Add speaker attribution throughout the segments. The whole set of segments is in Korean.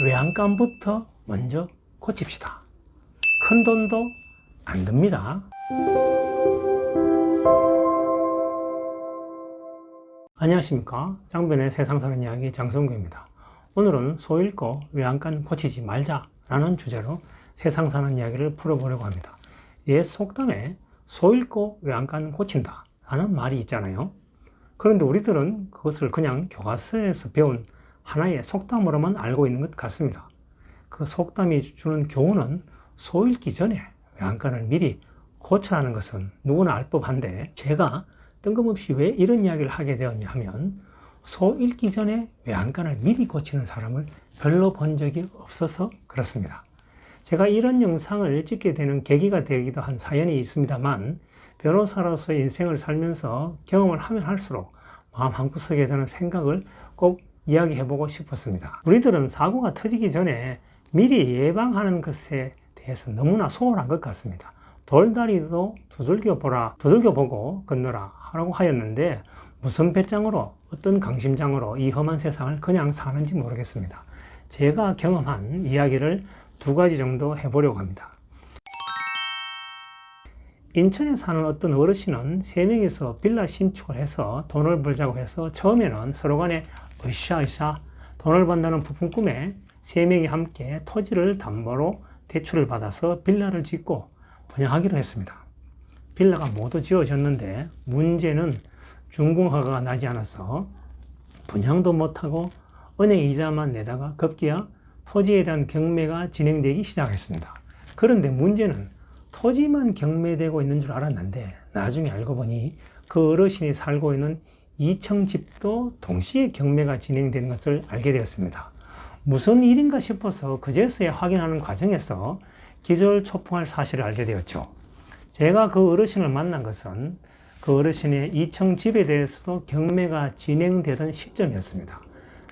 Speaker 1: 외양간부터 먼저 고칩시다. 큰 돈도 안 듭니다. 안녕하십니까, 장변의 세상 사는 이야기 장성규입니다. 오늘은 소 잃고 외양간 고치지 말자 라는 주제로 세상 사는 이야기를 풀어보려고 합니다. 옛 속담에 소 잃고 외양간 고친다 라는 말이 있잖아요. 그런데 우리들은 그것을 그냥 교과서에서 배운 하나의 속담으로만 알고 있는 것 같습니다. 그 속담이 주는 교훈은 소 잃기 전에 외양간을 미리 고쳐야 하는 것은 누구나 알 법한데, 제가 뜬금없이 왜 이런 이야기를 하게 되었냐 하면, 소 잃기 전에 외양간을 미리 고치는 사람을 별로 본 적이 없어서 그렇습니다. 제가 이런 영상을 찍게 되는 계기가 되기도 한 사연이 있습니다만, 변호사로서의 인생을 살면서 경험을 하면 할수록 마음 한구석에 드는 생각을 꼭 이야기해보고 싶었습니다. 우리들은 사고가 터지기 전에 미리 예방하는 것에 대해서 너무나 소홀한 것 같습니다. 돌다리도 두들겨보고 건너라 하라고 하였는데, 무슨 배짱으로, 어떤 강심장으로 이 험한 세상을 그냥 사는지 모르겠습니다. 제가 경험한 이야기를 두 가지 정도 해보려고 합니다. 인천에 사는 어떤 어르신은 3명이서 빌라 신축을 해서 돈을 벌자고 해서, 처음에는 서로 간에 으쌰으쌰 돈을 번다는 부푼 꿈에 3명이 함께 토지를 담보로 대출을 받아서 빌라를 짓고 분양하기로 했습니다. 빌라가 모두 지어졌는데 문제는 준공허가가 나지 않아서 분양도 못하고 은행 이자만 내다가 급기야 토지에 대한 경매가 진행되기 시작했습니다. 그런데 문제는 토지만 경매되고 있는 줄 알았는데, 나중에 알고 보니 그 어르신이 살고 있는 2층 집도 동시에 경매가 진행되는 것을 알게 되었습니다. 무슨 일인가 싶어서 그제서야 확인하는 과정에서 기절초풍할 사실을 알게 되었죠. 제가 그 어르신을 만난 것은 그 어르신의 2층 집에 대해서도 경매가 진행되던 시점이었습니다.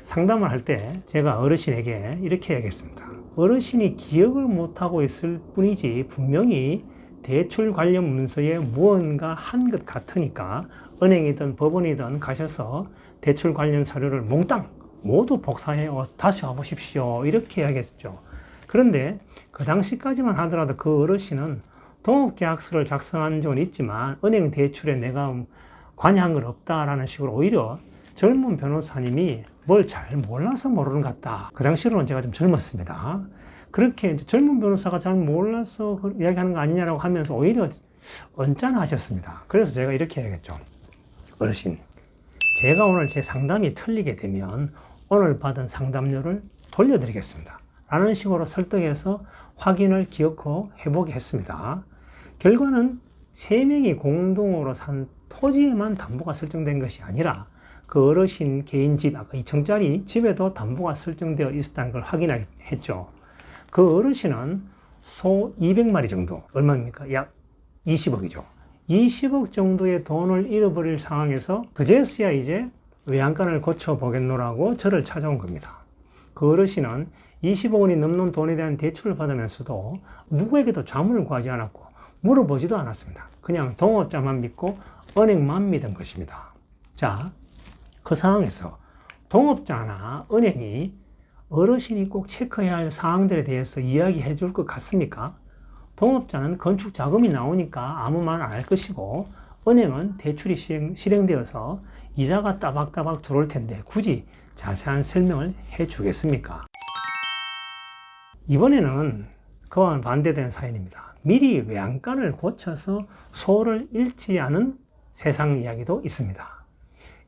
Speaker 1: 상담을 할 때 제가 어르신에게 이렇게 얘기했습니다. 어르신이 기억을 못하고 있을 뿐이지 분명히 대출 관련 문서에 무언가 한 것 같으니까 은행이든 법원이든 가셔서 대출 관련 사료를 몽땅 모두 복사해 다시 와보십시오, 이렇게 이야기했죠. 그런데 그 당시까지만 하더라도 그 어르신은 동업계약서를 작성한 적은 있지만 은행 대출에 내가 관여한 건 없다라는 식으로 오히려 젊은 변호사님이 뭘 잘 몰라서 모르는 것 같다. 그 당시로는 제가 좀 젊었습니다. 그렇게 젊은 변호사가 잘 몰라서 이야기하는 거 아니냐라고 하면서 오히려 언짢아하셨습니다. 그래서 제가 이렇게 해야겠죠. 어르신, 제가 오늘 제 상담이 틀리게 되면 오늘 받은 상담료를 돌려드리겠습니다 라는 식으로 설득해서 확인을 기어코 해보게 했습니다. 결과는 3명이 공동으로 산 토지에만 담보가 설정된 것이 아니라 그 어르신 개인 집, 아까 2층짜리 집에도 담보가 설정되어 있었다는 걸 확인했죠. 그 어르신은 소 200마리 정도, 얼마입니까? 약 20억이죠. 20억 정도의 돈을 잃어버릴 상황에서 그제서야 이제 외양간을 고쳐보겠노라고 저를 찾아온 겁니다. 그 어르신은 20억 원이 넘는 돈에 대한 대출을 받으면서도 누구에게도 자문을 구하지 않았고 물어보지도 않았습니다. 그냥 동업자만 믿고 은행만 믿은 것입니다. 자, 그 상황에서 동업자나 은행이 어르신이 꼭 체크해야 할 사항들에 대해서 이야기해 줄 것 같습니까? 동업자는 건축 자금이 나오니까 아무 말 안 할 것이고, 은행은 대출이 실행되어서 이자가 따박따박 들어올 텐데 굳이 자세한 설명을 해 주겠습니까? 이번에는 그와 반대된 사연입니다. 미리 외양간을 고쳐서 소를 잃지 않은 세상 이야기도 있습니다.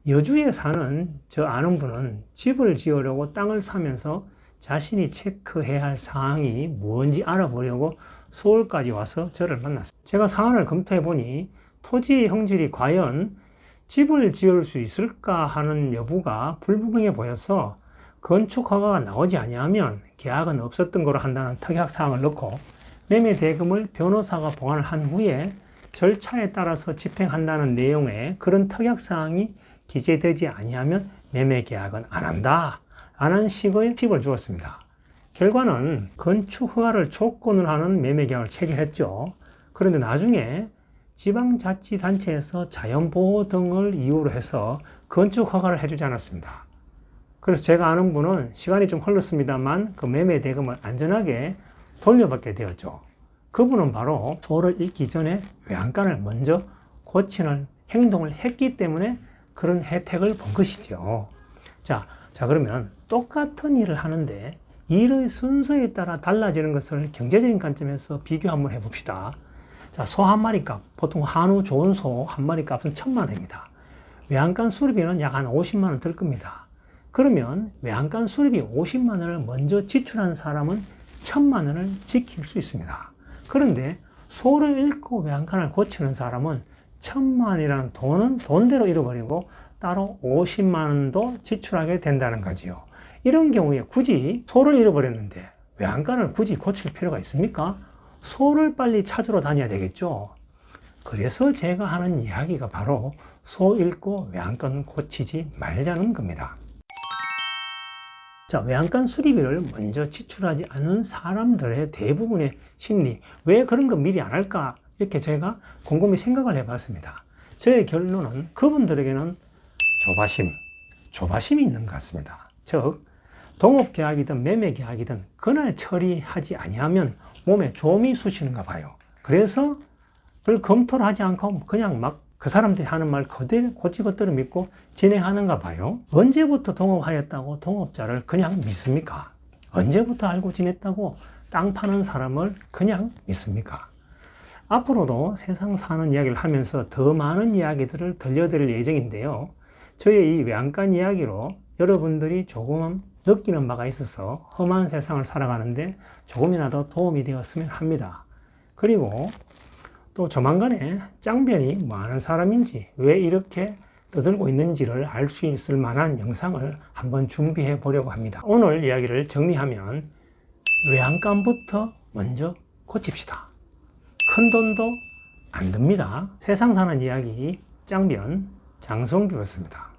Speaker 1: 여주에 사는 저 아는 분은 집을 지으려고 땅을 사면서 자신이 체크해야 할 사항이 뭔지 알아보려고 서울까지 와서 저를 만났습니다. 제가 사안을 검토해 보니 토지의 형질이 과연 집을 지을 수 있을까 하는 여부가 불분명해 보여서 건축 허가가 나오지 아니하면 계약은 없었던 거로 한다는 특약사항을 넣고 매매 대금을 변호사가 보관을 한 후에 절차에 따라서 집행한다는 내용의 그런 특약사항이 기재되지 아니하면 매매 계약은 안 한다 라는 식의 팁을 주었습니다. 결과는 건축 허가를 조건으로 하는 매매 계약을 체결했죠. 그런데 나중에 지방자치단체에서 자연보호 등을 이유로 해서 건축 허가를 해주지 않았습니다. 그래서 제가 아는 분은 시간이 좀 흘렀습니다만 그 매매 대금을 안전하게 돌려받게 되었죠. 그분은 바로 소를 잃기 전에 외양간을 먼저 고치는 행동을 했기 때문에 그런 혜택을 본 것이죠. 자, 그러면 똑같은 일을 하는데 일의 순서에 따라 달라지는 것을 경제적인 관점에서 비교 한번 해봅시다. 자, 소 한 마리 값, 보통 한우 좋은 소 한 마리 값은 1,000만 원입니다. 외양간 수리비는 약 한 50만 원 들 겁니다. 그러면 외양간 수리비 50만 원을 먼저 지출한 사람은 1,000만 원을 지킬 수 있습니다. 그런데 소를 잃고 외양간을 고치는 사람은 1,000만 원이라는 돈은 돈대로 잃어버리고 따로 50만 원도 지출하게 된다는 거지요. 이런 경우에 굳이 소를 잃어버렸는데 외양간을 굳이 고칠 필요가 있습니까? 소를 빨리 찾으러 다녀야 되겠죠. 그래서 제가 하는 이야기가 바로 소 잃고 외양간 고치지 말자는 겁니다. 자, 외양간 수리비를 먼저 지출하지 않는 사람들의 대부분의 심리, 왜 그런 거 미리 안 할까? 이렇게 제가 곰곰이 생각을 해봤습니다. 저의 결론은 그분들에게는 조바심이 있는 것 같습니다. 즉, 동업계약이든 매매계약이든 그날 처리하지 아니하면 몸에 좀이 쑤시는가 봐요. 그래서 별 검토를 하지 않고 그냥 막 그 사람들이 하는 말 그대로 곧이곧대로 믿고 진행하는가 봐요. 언제부터 동업하였다고 동업자를 그냥 믿습니까? 언제부터 알고 지냈다고 땅 파는 사람을 그냥 믿습니까? 앞으로도 세상 사는 이야기를 하면서 더 많은 이야기들을 들려드릴 예정인데요. 저의 이 외양간 이야기로 여러분들이 조금 느끼는 바가 있어서 험한 세상을 살아가는데 조금이라도 도움이 되었으면 합니다. 그리고 또 조만간에 짱변이 뭐 하는 사람인지 왜 이렇게 떠들고 있는지를 알 수 있을 만한 영상을 한번 준비해 보려고 합니다. 오늘 이야기를 정리하면 외양간부터 먼저 고칩시다. 큰 돈도 안 듭니다. 세상 사는 이야기 짱변 장성규였습니다.